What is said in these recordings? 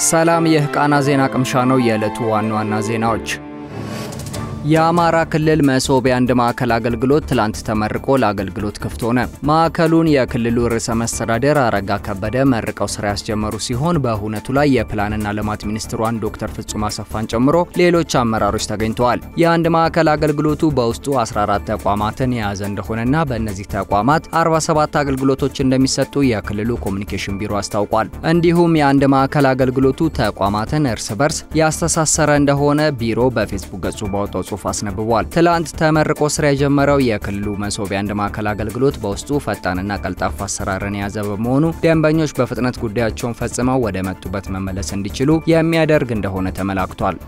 ሰላም የህቃና ዜና ቅምሻ ነው። የዕለቱ ዋና ዜናዎች የአማራ ክልል መሶብ የአንድ ማዕከል አገልግሎት ትላንት ተመርቆ ለአገልግሎት ክፍት ሆነ። ማዕከሉን የክልሉ ርዕሰ መስተዳድር አረጋ ከበደ መርቀው ስራ ያስጀመሩ ሲሆን በሁነቱ ላይ የፕላንና ልማት ሚኒስትሯን ዶክተር ፍጹም አሰፋን ጨምሮ ሌሎች አመራሮች ተገኝተዋል። የአንድ ማዕከል አገልግሎቱ በውስጡ 14 ተቋማትን የያዘ እንደሆነና በእነዚህ ተቋማት 47 አገልግሎቶች እንደሚሰጡ የክልሉ ኮሙኒኬሽን ቢሮ አስታውቋል። እንዲሁም የአንድ ማዕከል አገልግሎቱ ተቋማትን እርስ በርስ ያስተሳሰረ እንደሆነ ቢሮ በፌስቡክ ገጹ ባወጣው ጽሑፍ አስነብቧል። ትላንት ተመርቆ ስራ የጀመረው የክልሉ መሶብ የአንድ ማዕከል አገልግሎት በውስጡ ፈጣንና ቀልጣፋ አሰራርን የያዘ በመሆኑ ደንበኞች በፍጥነት ጉዳያቸውን ፈጽመው ወደ መጡበት መመለስ እንዲችሉ የሚያደርግ እንደሆነ ተመላክቷል።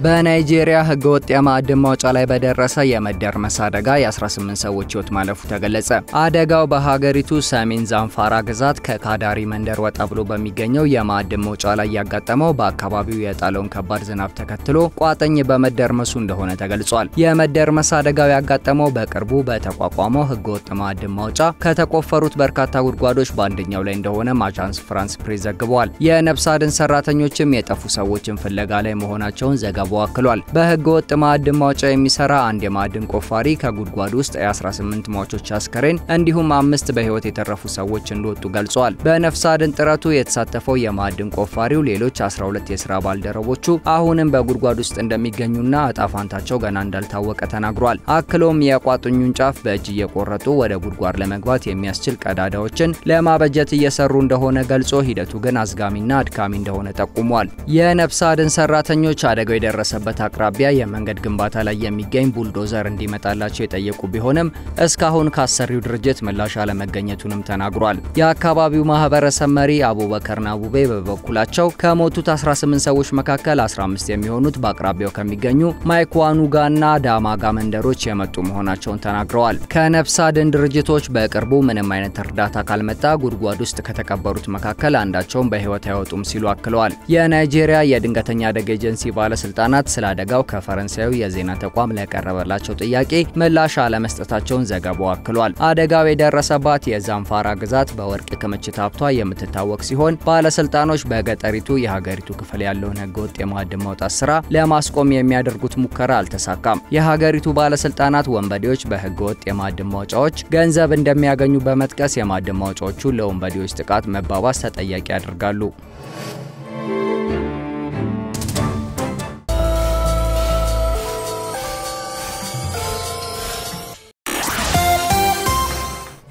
በናይጄሪያ ህገወጥ የማዕድን ማውጫ ላይ በደረሰ የመደርመስ አደጋ የ18 ሰዎች ህይወት ማለፉ ተገለጸ። አደጋው በሀገሪቱ ሰሜን ዛንፋራ ግዛት ከካዳሪ መንደር ወጣ ብሎ በሚገኘው የማዕድን ማውጫ ላይ ያጋጠመው በአካባቢው የጣለውን ከባድ ዝናብ ተከትሎ ቋጥኝ በመደርመሱ እንደሆነ ተገልጿል። የመደርመስ አደጋው ያጋጠመው በቅርቡ በተቋቋመው ህገወጥ ማዕድን ማውጫ ከተቆፈሩት በርካታ ጉድጓዶች በአንደኛው ላይ እንደሆነ አጃንስ ፍራንስ ፕሬስ ዘግቧል። የነፍስ አድን ሰራተኞችም የጠፉ ሰዎችን ፍለጋ ላይ መሆናቸውን ዘገባው አክሏል። በህገ ወጥ ማዕድን ማውጫ የሚሰራ አንድ የማዕድን ቆፋሪ ከጉድጓድ ውስጥ የ18 ሟቾች አስከሬን እንዲሁም 5 በህይወት የተረፉ ሰዎች እንደወጡ ገልጿል። በነፍስ አድን ጥረቱ የተሳተፈው የማዕድን ቆፋሪው ሌሎች 12 የሥራ ባልደረቦቹ አሁንም በጉድጓድ ውስጥ እንደሚገኙና አጣፋንታቸው ገና እንዳልታወቀ ተናግሯል። አክሎም የቋጥኙን ጫፍ በእጅ እየቆረጡ ወደ ጉድጓድ ለመግባት የሚያስችል ቀዳዳዎችን ለማበጀት እየሰሩ እንደሆነ ገልጾ ሂደቱ ግን አዝጋሚና አድካሚ እንደሆነ ጠቁሟል። የነፍስ አድን ሰራተኞች አደጋው በደረሰበት አቅራቢያ የመንገድ ግንባታ ላይ የሚገኝ ቡልዶዘር እንዲመጣላቸው የጠየቁ ቢሆንም እስካሁን ካሰሪው ድርጅት ምላሽ አለመገኘቱንም ተናግሯል። የአካባቢው ማህበረሰብ መሪ አቡበከር ናቡቤ በበኩላቸው ከሞቱት 18 ሰዎች መካከል 15 የሚሆኑት በአቅራቢያው ከሚገኙ ማይኳኑጋና ዳማጋ መንደሮች የመጡ መሆናቸውን ተናግረዋል። ከነፍስ አድን ድርጅቶች በቅርቡ ምንም አይነት እርዳታ ካልመጣ ጉድጓድ ውስጥ ከተቀበሩት መካከል አንዳቸውም በህይወት አይወጡም ሲሉ አክለዋል። የናይጄሪያ የድንገተኛ አደጋ ኤጀንሲ ባለስልጣናት ስለ አደጋው ከፈረንሳዩ የዜና ተቋም ለቀረበላቸው ጥያቄ ምላሽ አለመስጠታቸውን ዘገባው አክሏል። አደጋው የደረሰባት የዛንፋራ ግዛት በወርቅ ክምችት ሀብቷ የምትታወቅ ሲሆን ባለስልጣኖች በገጠሪቱ የሀገሪቱ ክፍል ያለውን ህገወጥ የማዕድን ማውጣት ስራ ለማስቆም የሚያደርጉት ሙከራ አልተሳካም። የሀገሪቱ ባለስልጣናት ወንበዴዎች በህገወጥ የማዕድን ማውጫዎች ገንዘብ እንደሚያገኙ በመጥቀስ የማዕድን ማውጫዎቹ ለወንበዴዎች ጥቃት መባባስ ተጠያቂ ያደርጋሉ።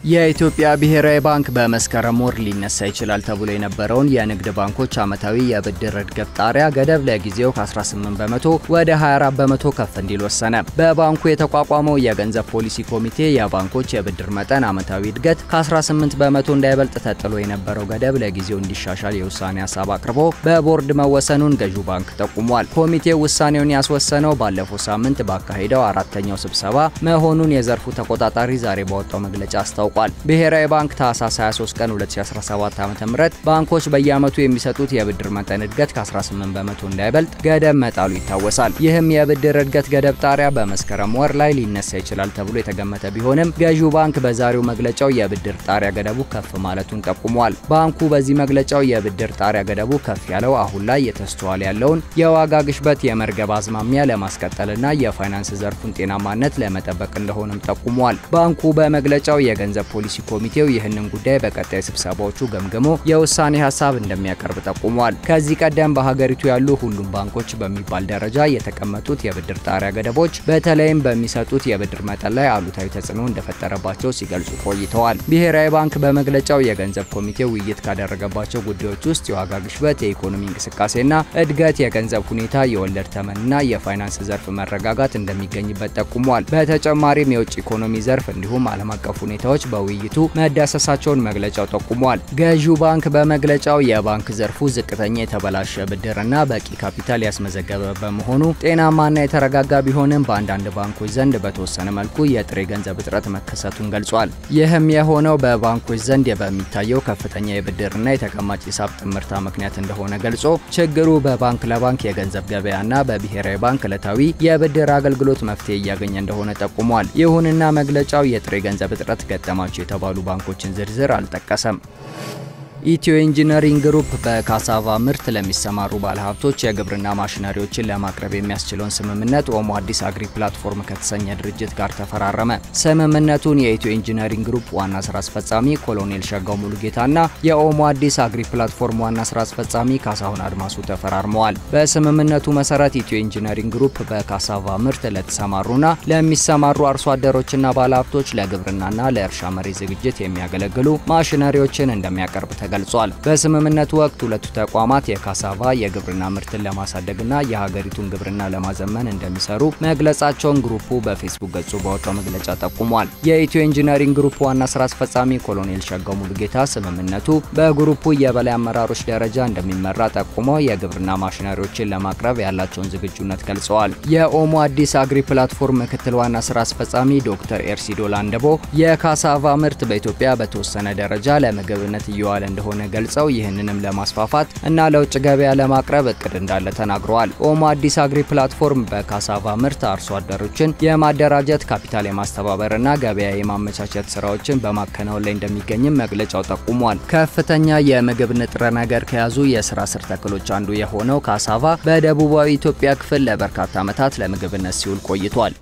የኢትዮጵያ ብሔራዊ ባንክ በመስከረም ወር ሊነሳ ይችላል ተብሎ የነበረውን የንግድ ባንኮች ዓመታዊ የብድር እድገት ጣሪያ ገደብ ለጊዜው ከ18 በመቶ ወደ 24 በመቶ ከፍ እንዲል ወሰነ። በባንኩ የተቋቋመው የገንዘብ ፖሊሲ ኮሚቴ የባንኮች የብድር መጠን ዓመታዊ እድገት ከ18 በመቶ እንዳይበልጥ ተጥሎ የነበረው ገደብ ለጊዜው እንዲሻሻል የውሳኔ ሐሳብ አቅርቦ በቦርድ መወሰኑን ገዢው ባንክ ጠቁሟል። ኮሚቴው ውሳኔውን ያስወሰነው ባለፈው ሳምንት ባካሄደው አራተኛው ስብሰባ መሆኑን የዘርፉ ተቆጣጣሪ ዛሬ ባወጣው መግለጫ አስታውቋል። ብሔራዊ ባንክ ታህሳስ 23 ቀን 2017 ዓ.ም ባንኮች በየዓመቱ የሚሰጡት የብድር መጠን እድገት ከ18 በመቶ እንዳይበልጥ ገደብ መጣሉ ይታወሳል። ይህም የብድር እድገት ገደብ ጣሪያ በመስከረም ወር ላይ ሊነሳ ይችላል ተብሎ የተገመተ ቢሆንም ገዢው ባንክ በዛሬው መግለጫው የብድር ጣሪያ ገደቡ ከፍ ማለቱን ጠቁሟል። ባንኩ በዚህ መግለጫው የብድር ጣሪያ ገደቡ ከፍ ያለው አሁን ላይ የተስተዋለ ያለውን የዋጋ ግሽበት የመርገብ አዝማሚያ ለማስቀጠልና የፋይናንስ ዘርፉን ጤናማነት ለመጠበቅ እንደሆነም ጠቁሟል። ባንኩ በመግለጫው የገንዘብ ፖሊሲ ኮሚቴው ይህንን ጉዳይ በቀጣይ ስብሰባዎቹ ገምግሞ የውሳኔ ሐሳብ እንደሚያቀርብ ጠቁሟል። ከዚህ ቀደም በሀገሪቱ ያሉ ሁሉም ባንኮች በሚባል ደረጃ የተቀመጡት የብድር ጣሪያ ገደቦች በተለይም በሚሰጡት የብድር መጠን ላይ አሉታዊ ተጽዕኖ እንደፈጠረባቸው ሲገልጹ ቆይተዋል። ብሔራዊ ባንክ በመግለጫው የገንዘብ ኮሚቴው ውይይት ካደረገባቸው ጉዳዮች ውስጥ የዋጋ ግሽበት፣ የኢኮኖሚ እንቅስቃሴና እድገት፣ የገንዘብ ሁኔታ፣ የወለድ ተመንና የፋይናንስ ዘርፍ መረጋጋት እንደሚገኝበት ጠቁሟል። በተጨማሪም የውጭ ኢኮኖሚ ዘርፍ እንዲሁም ዓለም አቀፍ ሁኔታዎች በውይይቱ መዳሰሳቸውን መግለጫው ጠቁሟል። ገዢው ባንክ በመግለጫው የባንክ ዘርፉ ዝቅተኛ የተበላሸ ብድርና በቂ ካፒታል ያስመዘገበ በመሆኑ ጤናማና የተረጋጋ ቢሆንም በአንዳንድ ባንኮች ዘንድ በተወሰነ መልኩ የጥሬ ገንዘብ እጥረት መከሰቱን ገልጿል። ይህም የሆነው በባንኮች ዘንድ በሚታየው ከፍተኛ የብድርና የተቀማጭ ሂሳብ ጥምርታ ምክንያት እንደሆነ ገልጾ ችግሩ በባንክ ለባንክ የገንዘብ ገበያና በብሔራዊ ባንክ ዕለታዊ የብድር አገልግሎት መፍትሄ እያገኘ እንደሆነ ጠቁሟል። ይሁንና መግለጫው የጥሬ ገንዘብ እጥረት ገጠማቸው የተባሉ ባንኮችን ዝርዝር አልጠቀሰም። ኢትዮ ኢንጂነሪንግ ግሩፕ በካሳቫ ምርት ለሚሰማሩ ባለሀብቶች የግብርና ማሽነሪዎችን ለማቅረብ የሚያስችለውን ስምምነት ኦሞ አዲስ አግሪ ፕላትፎርም ከተሰኘ ድርጅት ጋር ተፈራረመ። ስምምነቱን የኢትዮ ኢንጂነሪንግ ግሩፕ ዋና ስራ አስፈጻሚ ኮሎኔል ሸጋው ሙሉጌታና የኦሞ አዲስ አግሪ ፕላትፎርም ዋና ስራ አስፈጻሚ ካሳሁን አድማሱ ተፈራርመዋል። በስምምነቱ መሰረት ኢትዮ ኢንጂነሪንግ ግሩፕ በካሳቫ ምርት ለተሰማሩና ለሚሰማሩ አርሶ አደሮችና ባለሀብቶች ለግብርናና ለእርሻ መሬት ዝግጅት የሚያገለግሉ ማሽነሪዎችን እንደሚያቀርብ ገልጿል። በስምምነቱ ወቅት ሁለቱ ተቋማት የካሳቫ የግብርና ምርትን ለማሳደግና የሀገሪቱን ግብርና ለማዘመን እንደሚሰሩ መግለጻቸውን ግሩፑ በፌስቡክ ገጹ ባወጣው መግለጫ ጠቁሟል። የኢትዮ ኢንጂነሪንግ ግሩፕ ዋና ስራ አስፈጻሚ ኮሎኔል ሸጋው ሙሉጌታ ስምምነቱ በግሩፑ የበላይ አመራሮች ደረጃ እንደሚመራ ጠቁመው የግብርና ማሽነሪዎችን ለማቅረብ ያላቸውን ዝግጁነት ገልጸዋል። የኦሞ አዲስ አግሪ ፕላትፎርም ምክትል ዋና ስራ አስፈጻሚ ዶክተር ኤርሲዶ ላንደቦ የካሳቫ ምርት በኢትዮጵያ በተወሰነ ደረጃ ለምግብነት እየዋለ እንደሆነ ገልጸው ይህንንም ለማስፋፋት እና ለውጭ ገበያ ለማቅረብ እቅድ እንዳለ ተናግረዋል። ኦሞ አዲስ አግሪ ፕላትፎርም በካሳቫ ምርት አርሶ አደሮችን የማደራጀት ካፒታል የማስተባበርና ገበያ የማመቻቸት ስራዎችን በማከናወን ላይ እንደሚገኝም መግለጫው ጠቁሟል። ከፍተኛ የምግብ ንጥረ ነገር ከያዙ የስራ ስር ተክሎች አንዱ የሆነው ካሳቫ በደቡባዊ ኢትዮጵያ ክፍል ለበርካታ ዓመታት ለምግብነት ሲውል ቆይቷል።